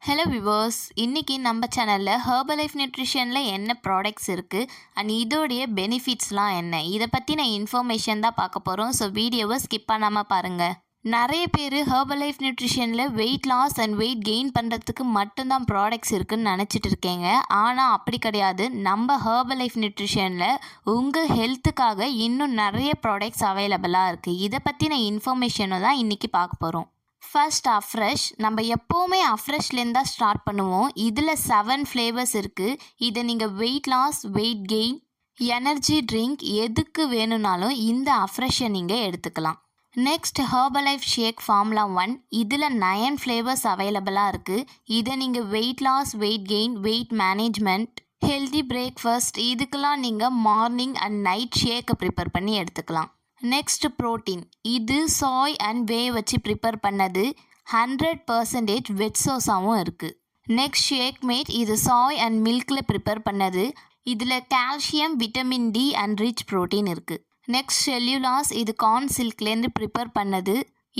Hello viewers, இன்னைக்கு நம்ம சேனலில் ஹெர்பலைஃப் நியூட்ரிஷனில் என்ன ப்ராடக்ட்ஸ் இருக்குது அண்ட் இதோடைய பெனிஃபிட்ஸ்லாம் என்ன, இதை பற்றின இன்ஃபர்மேஷன் தான் பார்க்க போகிறோம். ஸோ வீடியோவை ஸ்கிப் பண்ணாமல் பாருங்கள். நிறைய பேர் ஹெர்பலைஃப் நியூட்ரிஷனில் weight loss and weight gain பண்ணுறதுக்கு மட்டும்தான் ப்ராடக்ட்ஸ் இருக்குதுன்னு நினச்சிட்டு இருக்கேங்க. ஆனால் அப்படி கிடையாது. நம்ம ஹெர்பலைஃப் நியூட்ரிஷனில் உங்கள் ஹெல்த்துக்காக இன்னும் நிறைய ப்ராடக்ட்ஸ் அவைலபிளாக இருக்குது. இதை பற்றின இன்ஃபர்மேஷனை தான் இன்றைக்கி பார்க்க போகிறோம். First afresh. நம்ம எப்போவுமே அஃப்ரெஷ்லேருந்து தான் ஸ்டார்ட் பண்ணுவோம். இதில் 7 ஃப்ளேவர்ஸ் இருக்குது. இதை நீங்கள் weight loss, weight gain, energy drink எதுக்கு வேணும்னாலும் இந்த அஃப்ரெஷ்ஷை நீங்கள் எடுத்துக்கலாம். Next Herbalife shake formula 1. இதில் 9 ஃப்ளேவர்ஸ் அவைலபிளாக இருக்குது. இதை நீங்கள் weight loss, weight gain, weight management, healthy breakfast இதுக்கெல்லாம் நீங்கள் மார்னிங் அண்ட் நைட் ஷேக்கை ப்ரிப்பேர் பண்ணி எடுத்துக்கலாம். Next protein. இது சாய் அண்ட் வே வச்சு ப்ரிப்பேர் பண்ணது. 100% வெட் சோஸாகவும் இருக்குது. Next shake mate. இது சாய் அண்ட் மில்கில் ப்ரிப்பேர் பண்ணது. இதில் calcium, vitamin D and rich protein இருக்குது. Next cellulose. இது கார்ன் சில்க்லேருந்து ப்ரிப்பேர் பண்ணது.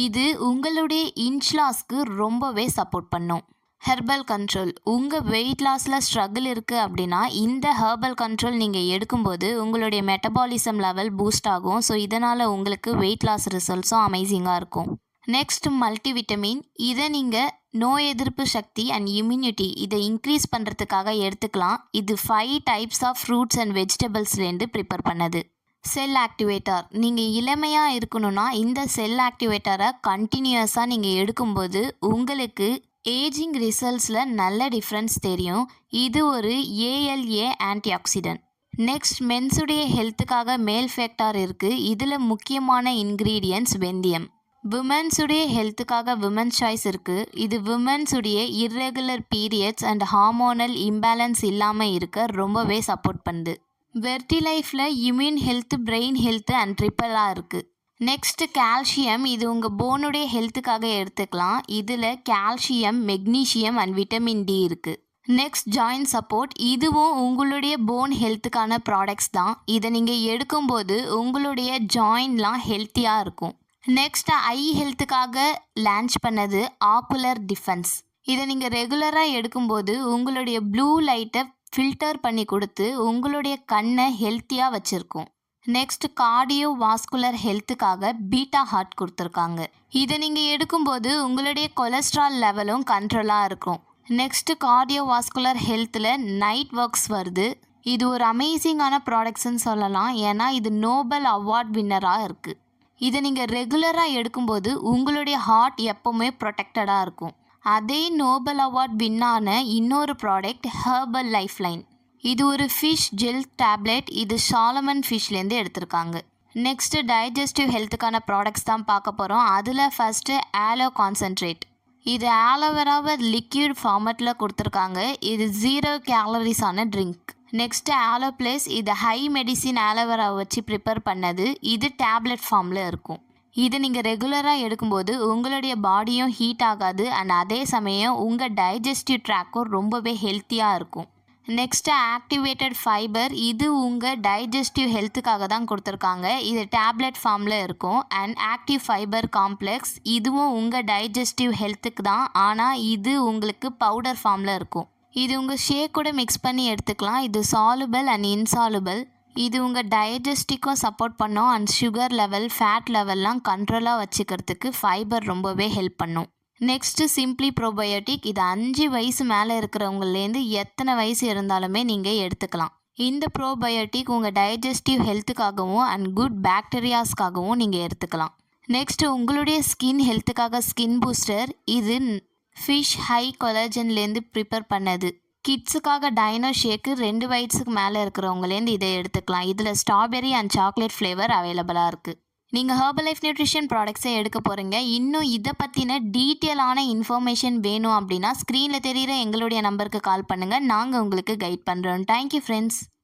இது உங்களுடைய இன்ச் லாஸ்க்கு ரொம்பவே சப்போர்ட் பண்ணும். Herbal control. உங்கள் வெயிட் லாஸில் ஸ்ட்ரகிள் இருக்குது அப்படின்னா இந்த ஹெர்பல் கண்ட்ரோல் நீங்கள் எடுக்கும்போது உங்களுடைய மெட்டபாலிசம் லெவல் பூஸ்ட் ஆகும். ஸோ இதனால் உங்களுக்கு வெயிட் லாஸ் ரிசல்ட்ஸும் அமேசிங்காக இருக்கும். Next multivitamin. இதை நீங்கள் நோய் எதிர்ப்பு சக்தி அண்ட் இம்யூனிட்டி இதை இன்க்ரீஸ் பண்ணுறதுக்காக எடுத்துக்கலாம். இது 5 டைப்ஸ் ஆஃப் ஃப்ரூட்ஸ் அண்ட் வெஜிடபிள்ஸ்லேருந்து ப்ரிப்பேர் பண்ணது. Cell activator. நீங்கள் இளமையாக இருக்கணும்னா இந்த செல் ஆக்டிவேட்டரை கண்டினியூஸாக நீங்கள் எடுக்கும்போது உங்களுக்கு ஏஜிங் ரிசல்ட்ஸில் நல்ல டிஃப்ரென்ஸ் தெரியும். இது ஒரு ALA ஆன்டி ஆக்சிடென்ட். நெக்ஸ்ட் மென்ஸுடைய ஹெல்த்துக்காக மேல் ஃபேக்டார் இருக்குது. இதில் முக்கியமான இன்க்ரீடியன்ட்ஸ் வெந்தயம். விமென்ஸுடைய ஹெல்த்துக்காக விமென்ஸ் சாய்ஸ் இருக்குது. இது விமென்ஸுடைய irregular periods and hormonal imbalance இல்லாமல் இருக்க ரொம்பவே சப்போர்ட் பண்ணுது. வெர்டிலைஃப்பில் immune health, brain health and ட்ரிப்பலாக இருக்குது. Next calcium. இது உங்கள் போனுடைய ஹெல்த்துக்காக எடுத்துக்கலாம். இதில் calcium, magnesium and vitamin D இருக்குது. Next joint support. இதுவும் உங்களுடைய போன் ஹெல்த்துக்கான ப்ராடக்ட்ஸ் தான். இதை நீங்கள் எடுக்கும்போது உங்களுடைய ஜாயின்லாம் ஹெல்த்தியாக இருக்கும். நெக்ஸ்ட் ஐ ஹெல்த்துக்காக லான்ச் பண்ணது ஆக்குலர் டிஃபென்ஸ். இதை நீங்கள் ரெகுலராக எடுக்கும்போது உங்களுடைய ப்ளூ லைட்டை ஃபில்டர் பண்ணி கொடுத்து உங்களுடைய கண்ணை ஹெல்த்தியாக வச்சுருக்கும். நெக்ஸ்ட் கார்டியோ வாஸ்குலர் ஹெல்த்துக்காக பீட்டா ஹார்ட் கொடுத்துருக்காங்க. இதை நீங்கள் எடுக்கும்போது உங்களுடைய கொலஸ்ட்ரால் லெவலும் கண்ட்ரோலாக இருக்கும். நெக்ஸ்ட் கார்டியோ வாஸ்குலர் ஹெல்த்தில் நைட் ஒர்க்ஸ் வருது. இது ஒரு அமேசிங்கான ப்ராடக்ட்ஸ்ன்னு சொல்லலாம். ஏன்னா இது நோபல் அவார்ட் வின்னராக இருக்குது. இதை நீங்கள் ரெகுலராக எடுக்கும்போது உங்களுடைய ஹார்ட் எப்போவுமே ப்ரொடெக்டடாக இருக்கும். அதே நோபல் அவார்ட் வின்னான இன்னொரு ப்ராடக்ட் ஹெர்பல் லைஃப் லைன். இது ஒரு ஃபிஷ் ஜெல் டேப்லெட். இது சாலமன் ஃபிஷ்லேருந்து எடுத்திருக்காங்க. நெக்ஸ்ட்டு டைஜஸ்டிவ் ஹெல்த்துக்கான ப்ராடக்ட்ஸ் தான் பார்க்க போகிறோம். அதில் ஃபஸ்ட்டு ஆலோ கான்சன்ட்ரேட். இது ஆலோவேராவை லிக்யூட் ஃபார்மேட்டில் கொடுத்துருக்காங்க. இது 0 கேலரிஸான ட்ரிங்க். நெக்ஸ்ட்டு ஆலோ ப்ளஸ். இது ஹை மெடிசின் ஆலோவேராவை வச்சு ப்ரிப்பேர் பண்ணது. இது டேப்லெட் ஃபார்மில் இருக்கும். இது நீங்கள் ரெகுலராக எடுக்கும்போது உங்களுடைய பாடியும் ஹீட் ஆகாது அண்ட் அதே சமயம் உங்கள் டைஜஸ்டிவ் ட்ராக்கும் ரொம்பவே ஹெல்த்தியாக இருக்கும். Next activated fibre. இது உங்கள் டைஜஸ்டிவ் ஹெல்த்துக்காக தான் கொடுத்துருக்காங்க. இது டேப்லெட் ஃபார்மில் இருக்கும். And active fibre complex. இதுவும் உங்கள் டைஜஸ்டிவ் ஹெல்த்துக்கு தான், ஆனால் இது உங்களுக்கு பவுடர் ஃபார்மில் இருக்கும். இது உங்கள் ஷேக் கூட மிக்ஸ் பண்ணி எடுத்துக்கலாம். இது சாலுபிள் அண்ட் இன்சாலுபிள். இது உங்கள் டைஜஸ்டிக்கும் சப்போர்ட் பண்ணும் அண்ட் சுகர் லெவல், ஃபேட் லெவல்லாம் கண்ட்ரோலாக வச்சுக்கிறதுக்கு ஃபைபர் ரொம்பவே ஹெல்ப் பண்ணும். Next simply probiotic. இது 5 வயசு மேலே இருக்கிறவங்கலேருந்து எத்தனை வயசு இருந்தாலுமே நீங்கள் எடுத்துக்கலாம். இந்த ப்ரோபயோட்டிக் உங்கள் டைஜஸ்டிவ் ஹெல்த்துக்காகவும் அண்ட் குட் பாக்டீரியாஸ்க்காகவும் நீங்கள் எடுத்துக்கலாம். நெக்ஸ்ட்டு உங்களுடைய ஸ்கின் ஹெல்த்துக்காக ஸ்கின் பூஸ்டர். இது ஃபிஷ் ஹை கொலாஜன்லேருந்து ப்ரிப்பேர் பண்ணது. கிட்ஸுக்காக டைனோ ஷேக்கு 2 வயசுக்கு மேலே இருக்கிறவங்கலேருந்து இதை எடுத்துக்கலாம். இதில் ஸ்ட்ராபெரி அண்ட் சாக்லேட் ஃப்ளேவர் அவைலபிளாக இருக்குது. நீங்கள் ஹெர்பலைஃப் நியூட்ரிஷன் ப்ராடக்ட்ஸை எடுக்க போகிறீங்க. இன்னும் இதை பற்றின டீட்டெயிலான இன்ஃபர்மேஷன் வேணும் அப்படின்னா ஸ்க்ரீனில் தெரிகிற எங்களுடைய நம்பருக்கு கால் பண்ணுங்கள். நாங்கள் உங்களுக்கு கைட் பண்ணுறோம். Thank you friends.